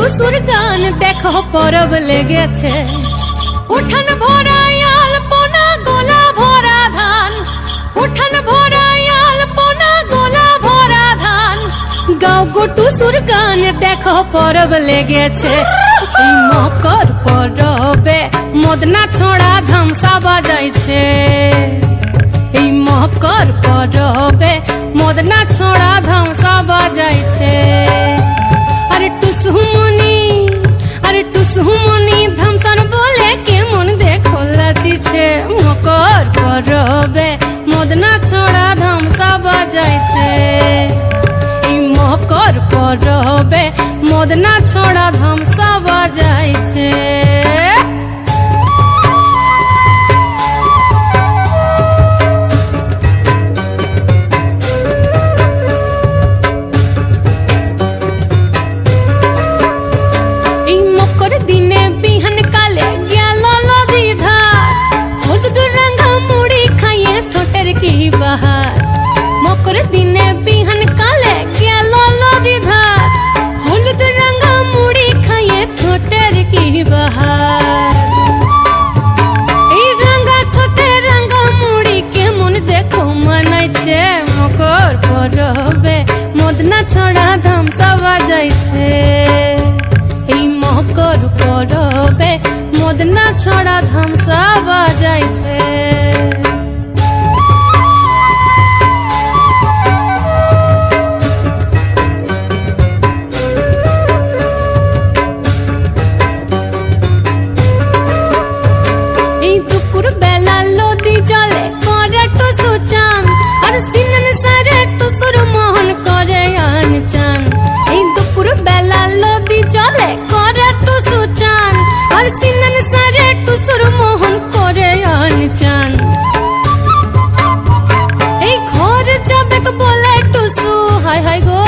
টুসুর গান দেখো পরব লেগেছে। উঠান ভরাই আলপনা গোলা ভরা ধান, উঠান ভরাই আলপনা গোলা ভরা ধান। গাও গো টুসুর গান দেখো পরব লেগেছে। এই মকর পরবে মদনা ছড়া ধামসা বাজাইছে। এই মকর পরবে মদনা ছড়া ধামসা বাজাইছে। আরে টুসুমনি, আরে টুসুমনি ধামসান বলে কেমন দেখো লাচিছে। মকর পরবে মদনা ছড়া ধামসা বাজাইছে। এই মকর পরবে মদনা ছড়া ধামসা বাজাইছে। দিনে বিহান কালে গেল নদী ধার, হলুদ রঙা মুড়ি খাইয়ে ঠোঁটের কি বাহার। মকর দিনে বিহান কালে গেল নদী ধার, হলুদ রঙা মুড়ি খাইয়ে ঠোঁটের কি বাহার। এই রঙা ঠোঁটে রঙা মুড়ি কেমন দেখো মানাইছে। মকর পরবে মদনা ছড়া ধামসা বাজাইছে। এই মকর পরবে মদনা ছড়া ধামসা বাজাইছে। এই দুপুর বেলা নদী জলে করে টুসু চান, আর সিনন সারে টুসুর মোহন করে আন চান। এই দুপুর বেলা নদী জলে করে টুসু চান, আর সিনন সারে টুসুর মোহন করে আন চান। এই ঘর যাবে বলে টুসু, হায় হায় গো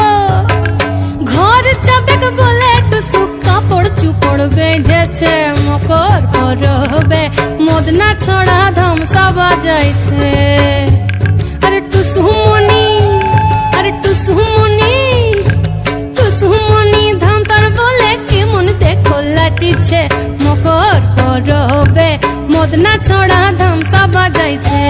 ঘর যাবে বলে টুসু কাপড় চুপড় বেঁধেছে। মকর পরবে মদনা ছড়া ধামসা বাজাইছে। আরে টুসুমনি, আরে টুসুমনি, টুসুমনি ধামসার বলে কেমন দেখো লাচিছে। মকর পরবে মদনা ছড়া ধামসা বাজাইছে।